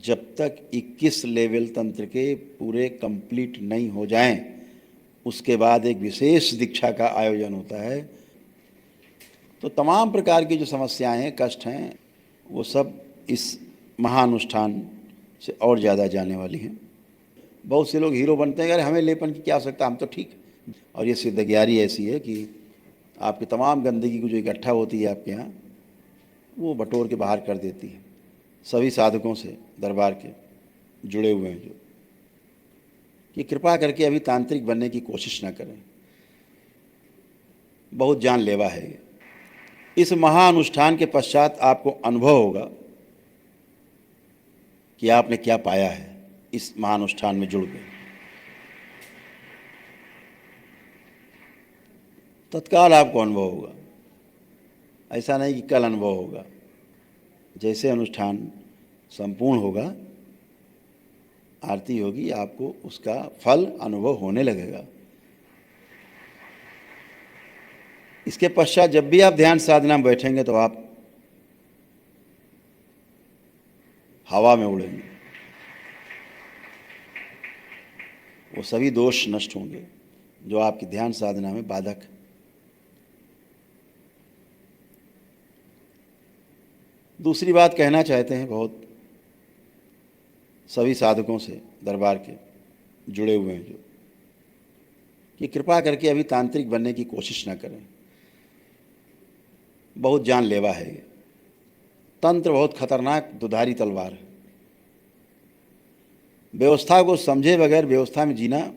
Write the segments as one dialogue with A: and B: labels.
A: जब तक 21 लेवल तंत्र के पूरे कंप्लीट नहीं हो जाएं, उसके बाद एक विशेष दीक्षा का आयोजन होता है। तो तमाम प्रकार की जो समस्याएं हैं, कष्ट हैं, वो सब इस महाअनुष्ठान से और ज़्यादा जाने वाली हैं। बहुत से लोग हीरो बनते हैं, अरे हमें लेपन की क्या आवश्यकता, हम तो ठीक। और ये सिद्धगियारी ऐसी है कि आपकी तमाम गंदगी को जो इकट्ठा होती है आपके यहाँ, वो बटोर के बाहर कर देती है। सभी साधकों से दरबार के जुड़े हुए हैं जो, कि कृपा करके अभी तांत्रिक बनने की कोशिश ना करें, बहुत जानलेवा है ये। इस महाअनुष्ठान के पश्चात आपको अनुभव होगा कि आपने क्या पाया है इस महाअनुष्ठान में जुड़ गए। तत्काल आपको अनुभव होगा, ऐसा नहीं कि कल अनुभव होगा। जैसे अनुष्ठान संपूर्ण होगा, आरती होगी, आपको उसका फल अनुभव होने लगेगा। इसके पश्चात जब भी आप ध्यान साधना में बैठेंगे तो आप हवा में उड़ेंगे, वो सभी दोष नष्ट होंगे जो आपकी ध्यान साधना में बाधक। दूसरी बात कहना चाहते हैं, बहुत सभी साधकों से दरबार के जुड़े हुए हैं जो, कि कृपा करके अभी तांत्रिक बनने की कोशिश ना करें, बहुत जानलेवा है ये। तंत्र बहुत खतरनाक दुधारी तलवार है। व्यवस्था को समझे बगैर व्यवस्था में जीना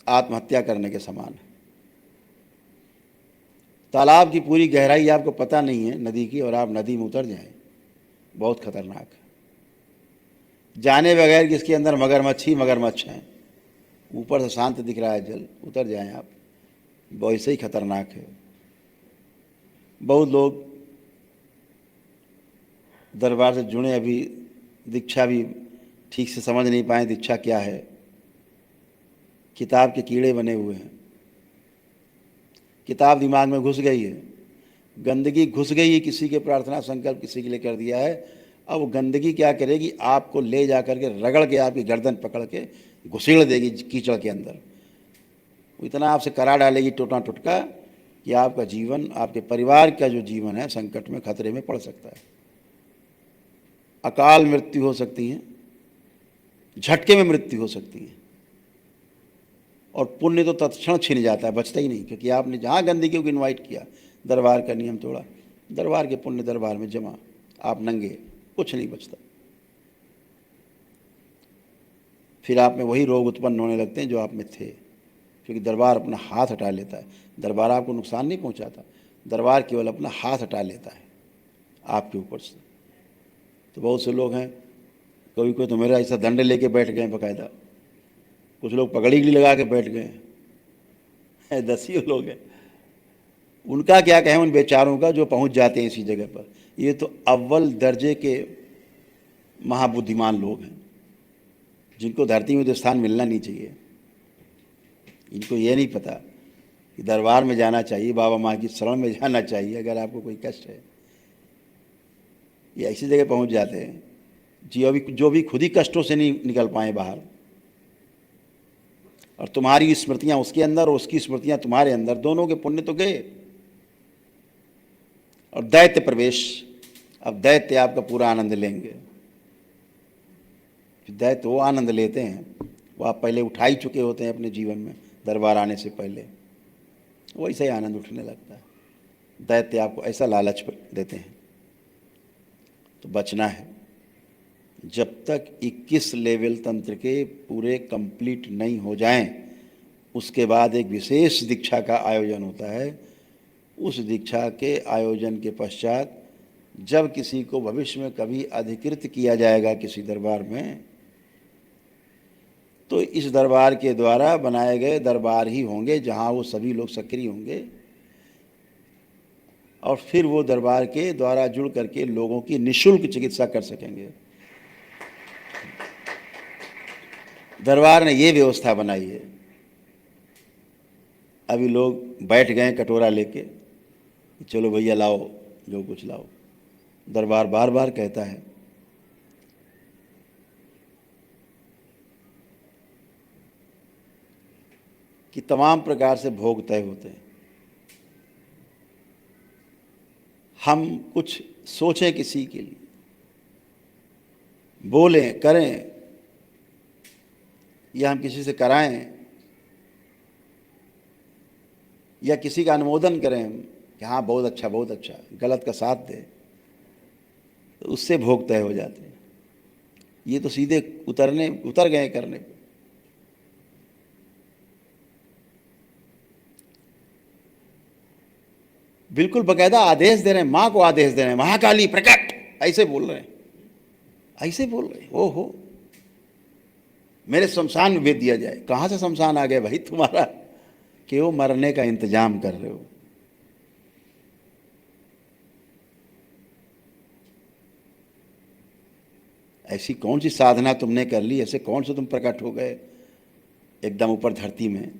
A: आत्महत्या करने के समान है। तालाब की पूरी गहराई आपको पता नहीं है नदी की, और आप नदी में उतर जाएं, बहुत खतरनाक है। जाने बगैर कि इसके अंदर मगरमच्छ ही मगरमच्छ हैं, ऊपर से शांत दिख रहा है जल, उतर जाएं आप, वैसे ही खतरनाक है। बहुत लोग दरबार से जुड़े, अभी दीक्षा भी ठीक से समझ नहीं पाए दीक्षा क्या है, किताब के कीड़े बने हुए हैं। किताब दिमाग में घुस गई है, गंदगी घुस गई है, किसी के प्रार्थना संकल्प किसी के लिए कर दिया है। अब वो गंदगी क्या करेगी, आपको ले जा करके रगड़ के आपकी गर्दन पकड़ के घुसेड़ देगी कीचड़ के अंदर। वो इतना आपसे करा डालेगी टोटा टुटका कि आपका जीवन, आपके परिवार का जो जीवन है, संकट में, खतरे में पड़ सकता है। अकाल मृत्यु हो सकती है, झटके में मृत्यु हो सकती है, और पुण्य तो तत्क्षण छिन जाता है, बचता ही नहीं। क्योंकि आपने जहाँ गंदगी को इन्वाइट किया, दरबार का नियम तोड़ा, दरबार के पुण्य दरबार में जमा, आप नंगे, कुछ नहीं बचता। फिर आप में वही रोग उत्पन्न होने लगते हैं जो आप में थे, क्योंकि दरबार अपना हाथ हटा लेता है। दरबार आपको नुकसान नहीं पहुंचाता, दरबार केवल अपना हाथ हटा लेता है आपके ऊपर से। तो बहुत से लोग हैं, कोई कोई तो मेरा ऐसा दंड लेके बैठ गए बकायदा, कुछ लोग पगड़ी भी लगा के बैठ गए हैं, 10 लोग हैं। उनका क्या कहें उन बेचारों का जो पहुंच जाते हैं इसी जगह पर। ये तो अव्वल दर्जे के महाबुद्धिमान लोग हैं, जिनको धरती में तो स्थान मिलना नहीं चाहिए। इनको ये नहीं पता कि दरबार में जाना चाहिए, बाबा माँ की शरण में जाना चाहिए अगर आपको कोई कष्ट है। ये ऐसी जगह पहुंच जाते हैं जो भी खुद ही कष्टों से नहीं निकल पाए बाहर, और तुम्हारी स्मृतियां उसके अंदर और उसकी स्मृतियां तुम्हारे अंदर, दोनों के पुण्य तो गए। और दैत्य प्रवेश, अब दैत्य आपका पूरा आनंद लेंगे। दैत्य वो आनंद लेते हैं, वो आप पहले उठा ही चुके होते हैं अपने जीवन में, दरबार आने से पहले वैसे ही आनंद उठने लगता है। दैत्य आपको ऐसा लालच देते हैं, तो बचना है। जब तक 21 लेवल तंत्र के पूरे कंप्लीट नहीं हो जाएं, उसके बाद एक विशेष दीक्षा का आयोजन होता है। उस दीक्षा के आयोजन के पश्चात जब किसी को भविष्य में कभी अधिकृत किया जाएगा किसी दरबार में, तो इस दरबार के द्वारा बनाए गए दरबार ही होंगे जहां वो सभी लोग सक्रिय होंगे, और फिर वो दरबार के द्वारा जुड़ करके लोगों की निःशुल्क चिकित्सा कर सकेंगे। दरबार ने ये व्यवस्था बनाई है। अभी लोग बैठ गए कटोरा लेके, चलो भैया लाओ जो कुछ लाओ। दरबार बार बार कहता है कि तमाम प्रकार से भोग तय होते हैं। हम कुछ सोचें किसी के लिए, बोलें करें, या हम किसी से कराएं, या किसी का अनुमोदन करें कि हाँ बहुत अच्छा बहुत अच्छा, गलत का साथ दे, तो उससे भोग तय हो जाते हैं। ये तो सीधे उतर गए करने पे। बिल्कुल बकायदा आदेश दे रहे हैं, माँ को आदेश दे रहे हैं, महाकाली प्रकट, ऐसे बोल रहे हैं, ऐसे बोल रहे हैं। ओहो, मेरे शमशान में भेज दिया जाए। कहाँ से शमशान आ गया भाई तुम्हारा कि वो मरने का इंतजाम कर रहे हो। ऐसी कौन सी साधना तुमने कर ली, ऐसे कौन से तुम प्रकट हो गए एकदम ऊपर धरती में।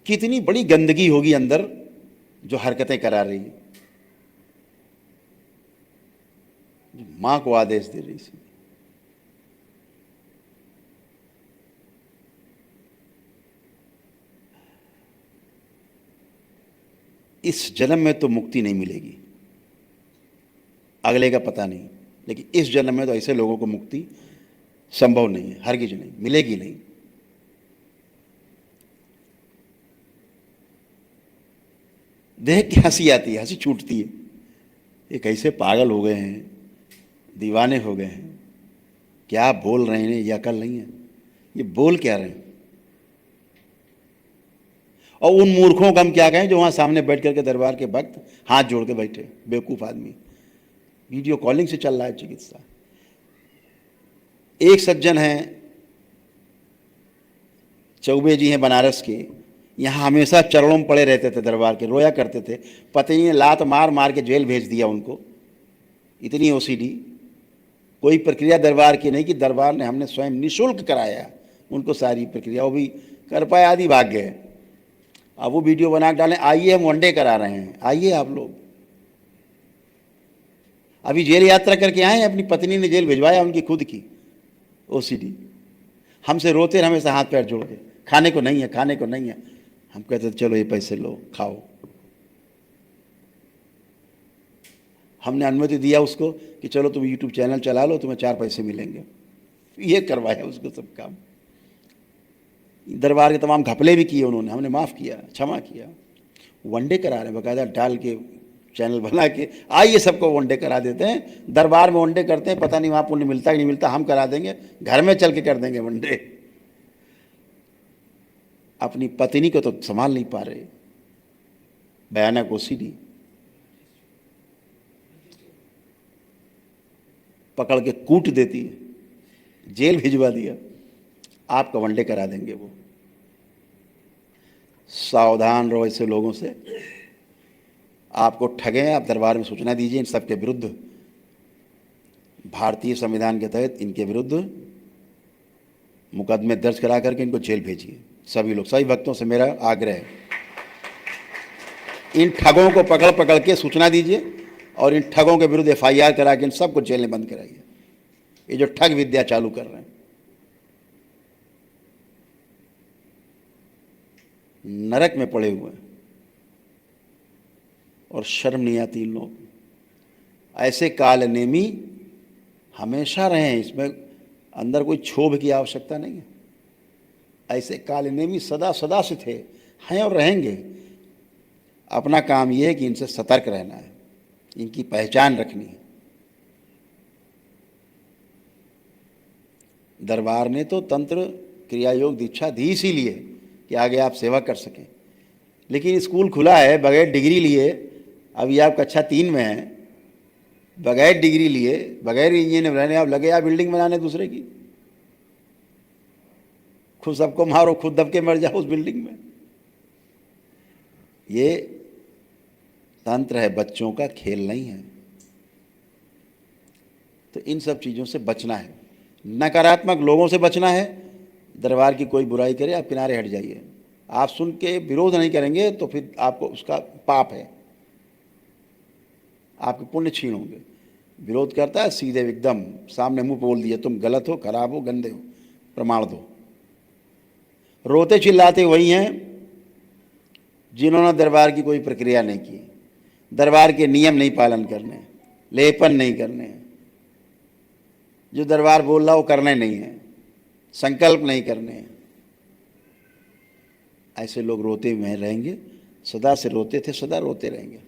A: कितनी बड़ी गंदगी होगी अंदर जो हरकतें करा रही है, मां को आदेश दे रही थी। इस जन्म में तो मुक्ति नहीं मिलेगी, अगले का पता नहीं, लेकिन इस जन्म में तो ऐसे लोगों को मुक्ति संभव नहीं है, हरगिज नहीं मिलेगी नहीं। देख के हंसी आती है, हंसी छूटती है। ये कैसे पागल हो गए हैं, दीवाने हो गए हैं, क्या बोल रहे हैं, ये अकल नहीं है, ये बोल क्या रहे हैं। और उन मूर्खों का हम क्या कहें जो वहां सामने बैठ करके दरबार के भक्त हाथ जोड़ के बैठे, बेवकूफ आदमी। वीडियो कॉलिंग से चल रहा है चिकित्सा। एक सज्जन हैं, चौबे जी हैं बनारस के, यहाँ हमेशा चरणों में पड़े रहते थे दरबार के, रोया करते थे। पत्नी ने लात मार मार के जेल भेज दिया उनको, इतनी ओसीडी। कोई प्रक्रिया दरबार की नहीं कि दरबार ने, हमने स्वयं निःशुल्क कराया उनको सारी प्रक्रिया, वो भी कर पाए, आदि भाग गए। अब वो वीडियो बना के डालें, आइए हम वनडे करा रहे हैं, आइए आप लोग। अभी जेल यात्रा करके आए, अपनी पत्नी ने जेल भिजवाया उनकी खुद की, ओसीडी। हमसे रोते रहे हमेशा हाथ पैर जोड़ के, खाने को नहीं है, खाने को नहीं है। हम कहते चलो ये पैसे लो खाओ। हमने अनुमति दिया उसको कि चलो तुम यूट्यूब चैनल चला लो, तुम्हें 4 पैसे मिलेंगे। ये करवाया उसको सब काम। दरबार के तमाम घपले भी किए उन्होंने, हमने माफ़ किया, क्षमा किया। वनडे करा रहे हैं बाकायदा, डाल के चैनल बना के, आइए सबको वनडे करा देते हैं। दरबार में वनडे करते हैं, पता नहीं वहाँ पुण्य मिलता कि नहीं मिलता, हम करा देंगे, घर में चल के कर देंगे वनडे। अपनी पत्नी को तो संभाल नहीं पा रहे, भयानक ओसीडी। पकड़ के कूट देती है, जेल भिजवा दिया, आपका वनडे करा देंगे वो। सावधान रहो ऐसे लोगों से, आपको ठगें। आप दरबार में सूचना दीजिए इन सब के विरुद्ध, भारतीय संविधान के तहत इनके विरुद्ध मुकदमे दर्ज करा करके इनको जेल भेजिए। सभी लोग, सभी भक्तों से मेरा आग्रह है, इन ठगों को पकड़ पकड़ के सूचना दीजिए और इन ठगों के विरुद्ध FIR करा के इन सबको जेल में बंद कराइए। ये जो ठग विद्या चालू कर रहे हैं, नरक में पड़े हुए हैं और शर्म नहीं आती इन लोग। ऐसे काल नेमी हमेशा रहें, इसमें अंदर कोई क्षोभ की आवश्यकता नहीं है। ऐसे काल नेमी सदा सदा से थे, हैं और रहेंगे। अपना काम यह है कि इनसे सतर्क रहना है, इनकी पहचान रखनी है। दरबार ने तो तंत्र क्रिया योग दीक्षा दी इसीलिए कि आगे आप सेवा कर सकें, लेकिन स्कूल खुला है बगैर डिग्री लिए। अभी आप कक्षा 3 में हैं, बगैर डिग्री लिए, बगैर इंजीनियर रहने आप लगे आप बिल्डिंग बनाने दूसरे की। खुद सबको मारो, खुद दब के मर जाओ उस बिल्डिंग में। ये तंत्र है, बच्चों का खेल नहीं है। तो इन सब चीज़ों से बचना है, नकारात्मक लोगों से बचना है। दरबार की कोई बुराई करे आप किनारे हट जाइए। आप सुन के विरोध नहीं करेंगे तो फिर आपको उसका पाप है, आपके पुण्य छीन होंगे। विरोध करता है सीधे एकदम सामने मुंह बोल दिया, तुम गलत हो, खराब हो, गंदे हो, प्रमाण दो। रोते चिल्लाते वही हैं जिन्होंने दरबार की कोई प्रक्रिया नहीं की, दरबार के नियम नहीं पालन करने, लेपन नहीं करने, जो दरबार बोल रहा वो करने नहीं है, संकल्प नहीं करने हैं। ऐसे लोग रोते हुए रहेंगे, सदा से रोते थे, सदा रोते रहेंगे।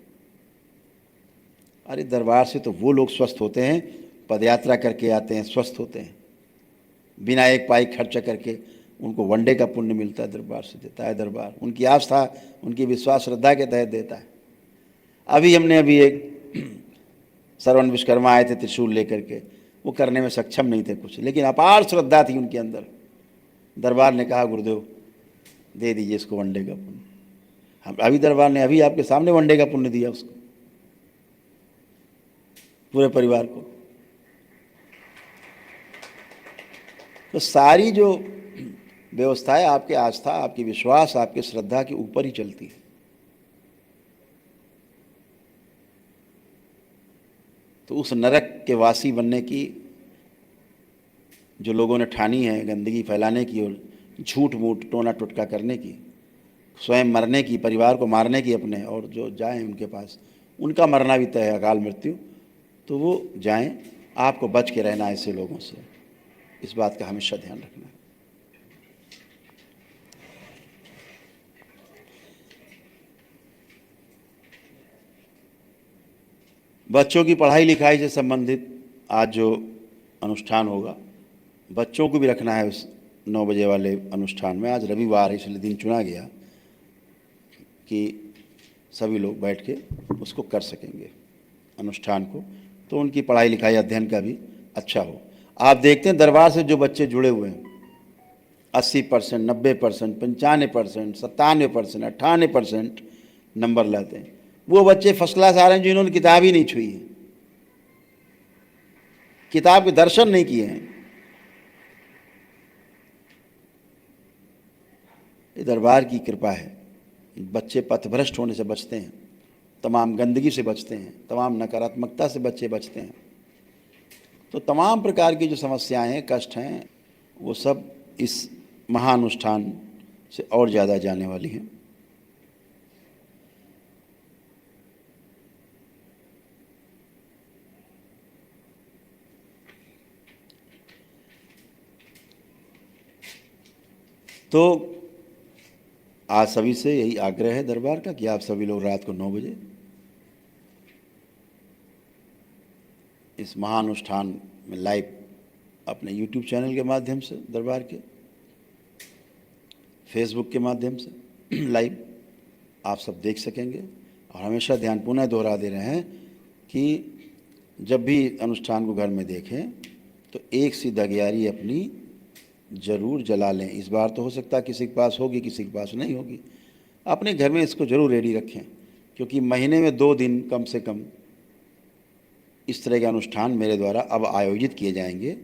A: अरे दरबार से तो वो लोग स्वस्थ होते हैं, पदयात्रा करके आते हैं, स्वस्थ होते हैं, बिना एक पाई खर्चा करके उनको वनडे का पुण्य मिलता है, दरबार से देता है दरबार। उनकी आस्था, उनकी विश्वास श्रद्धा के तहत देता है। अभी एक श्रवण विश्वकर्मा आए थे त्रिशूल लेकर के, वो करने में सक्षम नहीं थे कुछ, लेकिन अपार श्रद्धा थी उनके अंदर। दरबार ने कहा गुरुदेव दे दीजिए इसको वनडे का पुण्य। हम अभी दरबार ने अभी आपके सामने वनडे का पुण्य दिया उसको, पूरे परिवार को। तो सारी जो व्यवस्था है आपके आस्था, आपकी विश्वास, आपके श्रद्धा के ऊपर ही चलती है। तो उस नरक के वासी बनने की जो लोगों ने ठानी है, गंदगी फैलाने की और झूठ मूठ टोना टुटका करने की, स्वयं मरने की, परिवार को मारने की अपने, और जो जाएं उनके पास उनका मरना भी तय है, अकाल मृत्यु, तो वो जाएं। आपको बच के रहना है ऐसे लोगों से, इस बात का हमेशा ध्यान रखना है। बच्चों की पढ़ाई लिखाई से संबंधित आज जो अनुष्ठान होगा, बच्चों को भी रखना है उस 9 बजे वाले अनुष्ठान में। आज रविवार है इसलिए दिन चुना गया कि सभी लोग बैठ के उसको कर सकेंगे अनुष्ठान को, तो उनकी पढ़ाई लिखाई अध्ययन का भी अच्छा हो। आप देखते हैं दरबार से जो बच्चे जुड़े हुए हैं 80%, 90%, 95%, 97%, 98% नंबर लाते हैं। वो बच्चे फर्स्ट क्लास आ रहे हैं जिन्होंने किताब ही नहीं छुई है, किताब के दर्शन नहीं किए हैं। ये दरबार की कृपा है। बच्चे पथभ्रष्ट होने से बचते हैं, तमाम गंदगी से बचते हैं, तमाम नकारात्मकता से बच्चे बचते हैं। तो तमाम प्रकार की जो समस्याएं हैं, कष्ट हैं, वो सब इस महानुष्ठान से और ज़्यादा जाने वाली हैं। तो आज सभी से यही आग्रह है दरबार का कि आप सभी लोग रात को 9 बजे इस महानुष्ठान में लाइव अपने YouTube चैनल के माध्यम से, दरबार के फेसबुक के माध्यम से लाइव आप सब देख सकेंगे। और हमेशा ध्यान पुनः दोहरा दे रहे हैं कि जब भी अनुष्ठान को घर में देखें तो एक सी दगियारी अपनी ज़रूर जला लें। इस बार तो हो सकता है किसी के पास होगी, किसी के पास नहीं होगी। अपने घर में इसको ज़रूर रेडी रखें, क्योंकि महीने में 2 दिन कम से कम इस तरह के अनुष्ठान मेरे द्वारा अब आयोजित किए जाएंगे,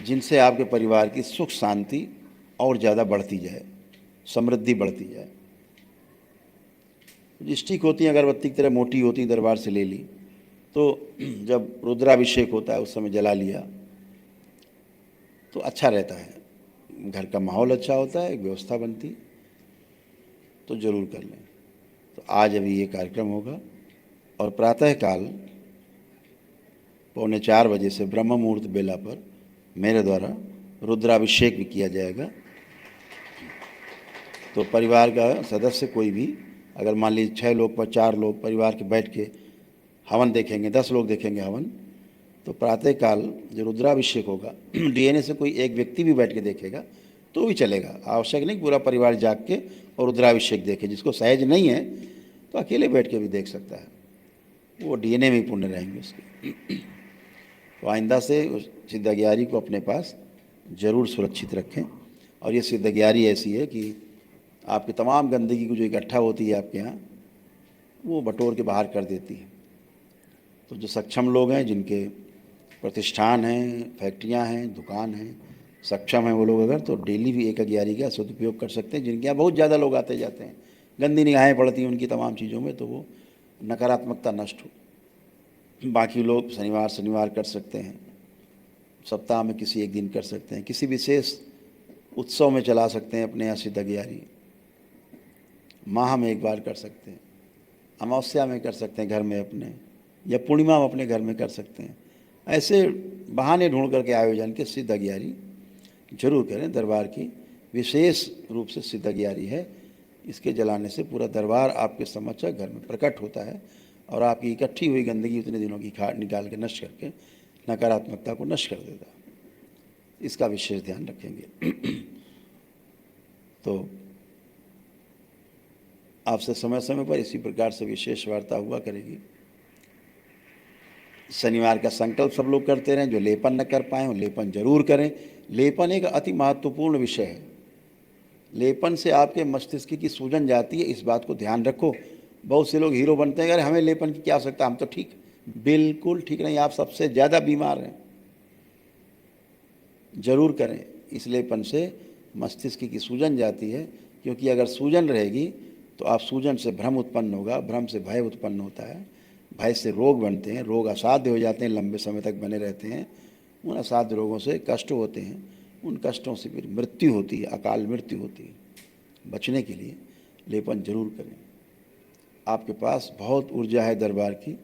A: जिनसे आपके परिवार की सुख शांति और ज़्यादा बढ़ती जाए, समृद्धि बढ़ती जाए। स्टिक होती है अगरबत्ती की तरह, मोटी होती, दरबार से ले ली, तो जब रुद्राभिषेक होता है उस समय जला लिया तो अच्छा रहता है, घर का माहौल अच्छा होता है, एक व्यवस्था बनती, तो ज़रूर कर लें। तो आज अभी ये कार्यक्रम होगा और प्रातःकाल 3:45 बजे से ब्रह्म मुहूर्त बेला पर मेरे द्वारा रुद्राभिषेक भी किया जाएगा। तो परिवार का सदस्य कोई भी, अगर मान लीजिए 6 लोग पर 4 लोग परिवार के बैठ के हवन देखेंगे, 10 लोग देखेंगे हवन, तो प्रातःकाल जो रुद्राभिषेक होगा डीएनए से कोई एक व्यक्ति भी बैठ के देखेगा तो भी चलेगा। आवश्यक नहीं पूरा परिवार जाग के और रुद्राभिषेक देखे। जिसको सहज नहीं है तो अकेले बैठ के भी देख सकता है, वो डीएनए में ही पुण्य रहेंगे उसके। तो आइंदा से उस सिद्धग्यारी को अपने पास ज़रूर सुरक्षित रखें। और ये सिद्धग्यारी ऐसी है कि आपकी तमाम गंदगी को जो इकट्ठा होती है आपके यहाँ, वो बटोर के बाहर कर देती है। तो जो सक्षम लोग हैं, जिनके प्रतिष्ठान हैं, फैक्ट्रियां हैं, दुकान हैं, सक्षम हैं वो लोग अगर, तो डेली भी एक अग्यारी का सदुपयोग कर सकते हैं। जिनके यहाँ बहुत ज़्यादा लोग आते जाते हैं, गंदी निगाहें पड़ती हैं उनकी तमाम चीज़ों में, तो वो नकारात्मकता नष्ट हो। बाकी लोग शनिवार कर सकते हैं, सप्ताह में किसी एक दिन कर सकते हैं, किसी विशेष उत्सव में चला सकते हैं अपने यहाँ सिद्ध अगियारी, माह में एक बार कर सकते हैं, अमावस्या में कर सकते हैं घर में अपने, या पूर्णिमा में अपने घर में कर सकते हैं। ऐसे बहाने ढूंढ करके आयोजन के सिद्ध अगियारी जरूर करें। दरबार की विशेष रूप से सिद्ध अगियारी है, इसके जलाने से पूरा दरबार आपके समक्ष घर में प्रकट होता है और आपकी इकट्ठी हुई गंदगी उतने दिनों की निकाल के नष्ट करके नकारात्मकता को नष्ट कर देता है। इसका विशेष ध्यान रखेंगे। तो आपसे समय समय पर इसी प्रकार से विशेष वार्ता हुआ करेगी। शनिवार का संकल्प सब लोग करते रहें, जो लेपन न कर पाए वो लेपन जरूर करें। लेपन एक अति महत्वपूर्ण विषय है। लेपन से आपके मस्तिष्क की सूजन जाती है, इस बात को ध्यान रखो। बहुत से लोग हीरो बनते हैं, अरे हमें लेपन की क्या आवश्यकता, हम तो ठीक। बिल्कुल ठीक नहीं, आप सबसे ज़्यादा बीमार हैं। जरूर करें, इस लेपन से मस्तिष्क की सूजन जाती है, क्योंकि अगर सूजन रहेगी तो आप सूजन से भ्रम उत्पन्न होगा, भ्रम से भय उत्पन्न होता है, भय से रोग बनते हैं, रोग असाध्य हो जाते हैं, लंबे समय तक बने रहते हैं। उन असाध्य रोगों से कष्ट होते हैं, उन कष्टों से फिर मृत्यु होती है, अकाल मृत्यु होती है। बचने के लिए लेपन जरूर करें। आपके पास बहुत ऊर्जा है, दरबार की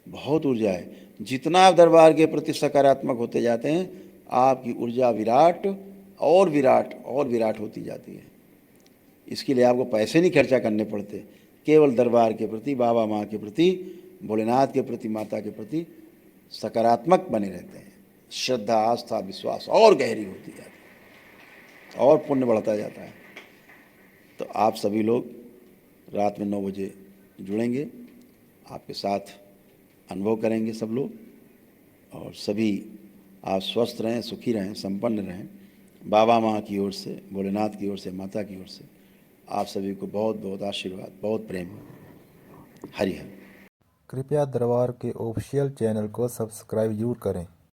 A: बहुत ऊर्जा है। जितना आप दरबार के प्रति सकारात्मक होते जाते हैं, आपकी ऊर्जा विराट और विराट और विराट होती जाती है। इसके लिए आपको पैसे नहीं खर्चा करने पड़ते, केवल दरबार के प्रति, बाबा माँ के प्रति, भोलेनाथ के प्रति, माता के प्रति सकारात्मक बने रहते हैं। श्रद्धा, आस्था, विश्वास और गहरी होती जाती है और पुण्य बढ़ता जाता है। तो आप सभी लोग रात में 9 बजे जुड़ेंगे, आपके साथ अनुभव करेंगे सब लोग, और सभी आप स्वस्थ रहें, सुखी रहें, संपन्न रहें। बाबा माँ की ओर से, भोलेनाथ की ओर से, माता की ओर से आप सभी को बहुत बहुत आशीर्वाद, बहुत प्रेम। हरि हर।
B: कृपया दरबार के ऑफिशियल चैनल को सब्सक्राइब जरूर करें।